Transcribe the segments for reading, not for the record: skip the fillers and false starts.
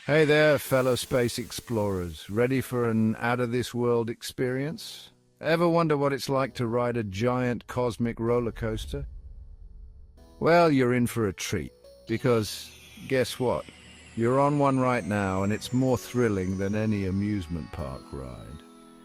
Hey there, fellow space explorers. Ready for an out-of-this-world experience? Ever wonder what it's like to ride a giant cosmic roller coaster? Well, you're in for a treat, because guess what? You're on one right now, and it's more thrilling than any amusement park ride.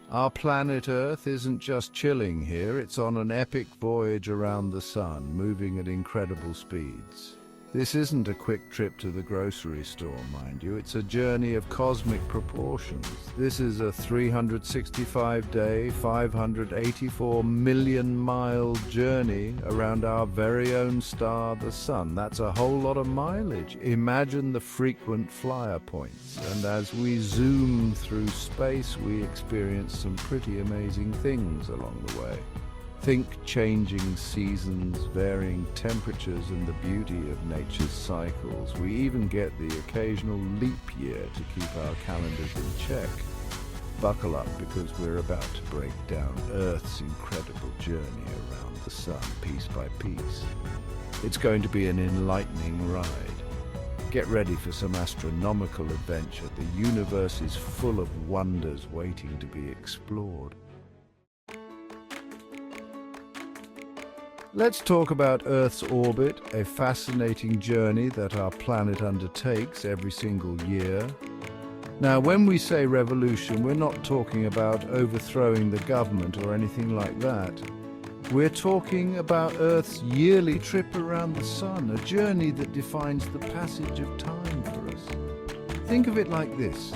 Our planet Earth isn't just chilling here, it's on an epic voyage around the sun, moving at incredible speeds. This isn't a quick trip to the grocery store, mind you. It's a journey of cosmic proportions. This is a 365-day, 584 million-mile journey around our very own star, the Sun. That's a whole lot of mileage. Imagine the frequent flyer points. And as we zoom through space, we experience some pretty amazing things along the way. Think changing seasons, varying temperatures, and the beauty of nature's cycles. We even get the occasional leap year to keep our calendars in check. Buckle up, because we're about to break down Earth's incredible journey around the sun, piece by piece. It's going to be an enlightening ride. Get ready for some astronomical adventure. The universe is full of wonders waiting to be explored. Let's talk about Earth's orbit, a fascinating journey that our planet undertakes every single year. Now, when we say revolution, we're not talking about overthrowing the government or anything like that. We're talking about Earth's yearly trip around the sun, a journey that defines the passage of time for us. Think of it like this.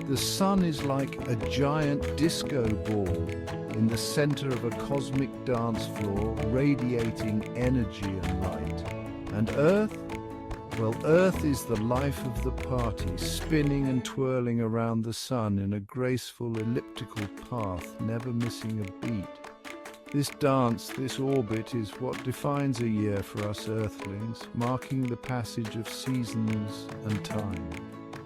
The sun is like a giant disco ball in the center of a cosmic dance floor, radiating energy and light. And Earth? Well, Earth is the life of the party, spinning and twirling around the sun in a graceful elliptical path, never missing a beat. This dance, this orbit, is what defines a year for us Earthlings, marking the passage of seasons and time.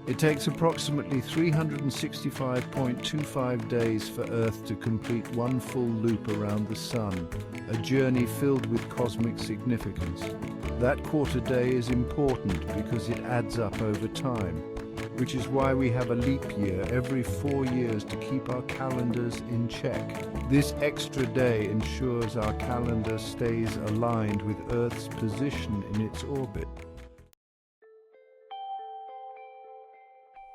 It takes approximately 365.25 days for Earth to complete one full loop around the sun, a journey filled with cosmic significance. That quarter day is important because it adds up over time, which is why we have a leap year every 4 years to keep our calendars in check. This extra day ensures our calendar stays aligned with Earth's position in its orbit.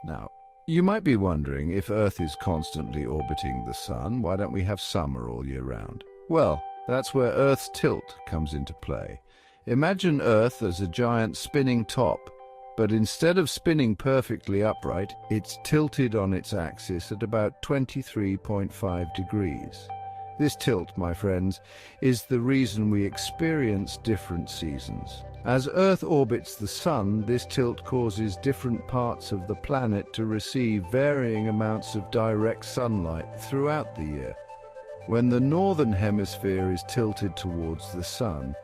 Now, you might be wondering, if Earth is constantly orbiting the sun, why don't we have summer all year round? Well, that's where Earth's tilt comes into play. Imagine Earth as a giant spinning top, but instead of spinning perfectly upright, it's tilted on its axis at about 23.5 degrees. This tilt, my friends, is the reason we experience different seasons. As Earth orbits the Sun, this tilt causes different parts of the planet to receive varying amounts of direct sunlight throughout the year. When the northern hemisphere is tilted towards the Sun,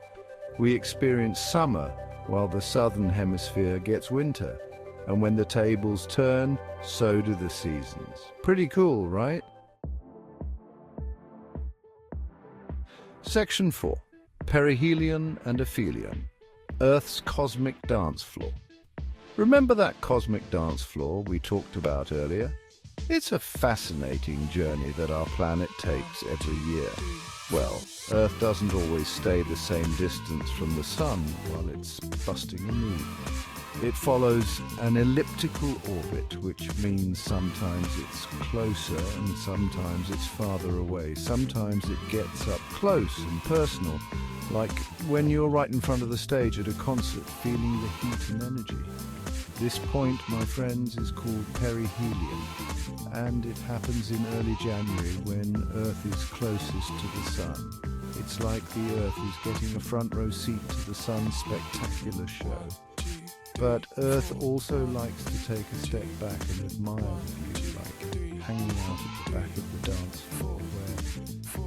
we experience summer, while the southern hemisphere gets winter. And when the tables turn, so do the seasons. Pretty cool, right? Section 4. Perihelion and Aphelion. Earth's cosmic dance floor. Remember that cosmic dance floor we talked about earlier? It's a fascinating journey that our planet takes every year. Well, Earth doesn't always stay the same distance from the sun while it's busting a move. It follows an elliptical orbit, which means sometimes it's closer and sometimes it's farther away. Sometimes it gets up close and personal, like when you're right in front of the stage at a concert, feeling the heat and energy. This point, my friends, is called perihelion, and it happens in early January when Earth is closest to the sun. It's like the Earth is getting a front row seat to the sun's spectacular show. But Earth also likes to take a step back and admire the view, like hanging out at the back of the dance floor where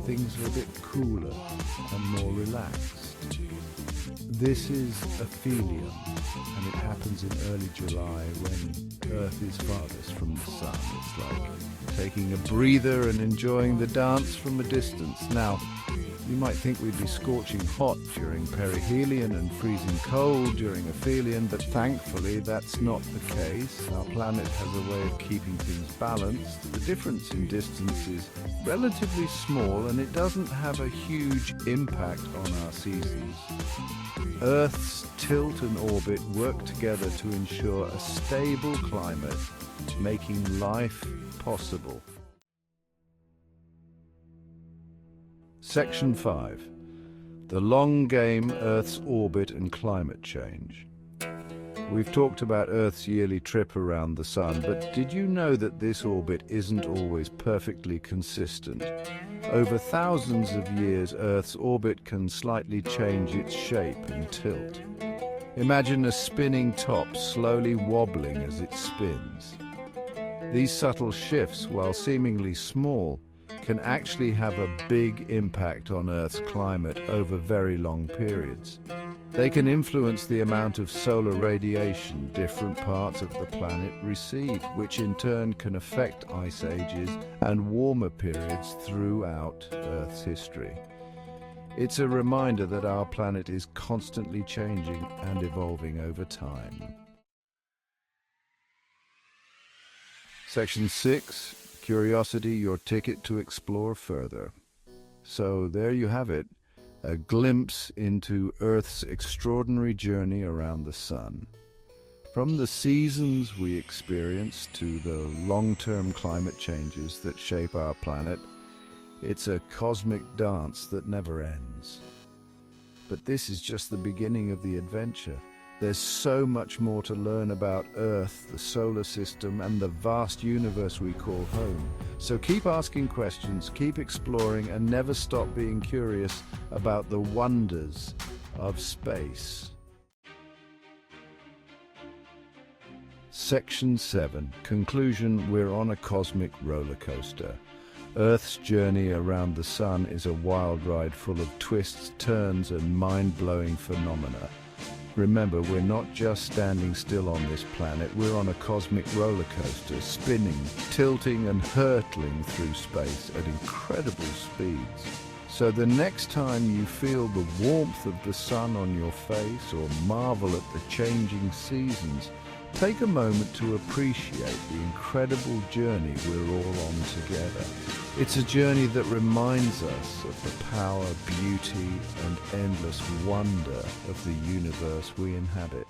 things are a bit cooler and more relaxed. This is aphelion, and it happens in early July when Earth is farthest from the sun. It's like taking a breather and enjoying the dance from a distance. Now, you might think we'd be scorching hot during perihelion and freezing cold during aphelion, but thankfully that's not the case. Our planet has a way of keeping things balanced. The difference in distance is relatively small, and it doesn't have a huge impact on our seasons. Earth's tilt and orbit work together to ensure a stable climate, making life possible. Section 5. The long game, Earth's orbit and climate change. We've talked about Earth's yearly trip around the Sun, but did you know that this orbit isn't always perfectly consistent? Over thousands of years, Earth's orbit can slightly change its shape and tilt. Imagine a spinning top slowly wobbling as it spins. These subtle shifts, while seemingly small, can actually have a big impact on Earth's climate over very long periods. They can influence the amount of solar radiation different parts of the planet receive, which in turn can affect ice ages and warmer periods throughout Earth's history. It's a reminder that our planet is constantly changing and evolving over time. Section 6. Curiosity, your ticket to explore further. So there you have it, a glimpse into Earth's extraordinary journey around the Sun. From the seasons we experience to the long-term climate changes that shape our planet, it's a cosmic dance that never ends. But this is just the beginning of the adventure. There's so much more to learn about Earth, the solar system, and the vast universe we call home. So keep asking questions, keep exploring, and never stop being curious about the wonders of space. Section 7. Conclusion. We're on a cosmic roller coaster. Earth's journey around the Sun is a wild ride full of twists, turns, and mind-blowing phenomena. Remember, we're not just standing still on this planet, we're on a cosmic roller coaster, spinning, tilting and hurtling through space at incredible speeds. So the next time you feel the warmth of the sun on your face or marvel at the changing seasons, take a moment to appreciate the incredible journey we're all on together. It's a journey that reminds us of the power, beauty, and endless wonder of the universe we inhabit.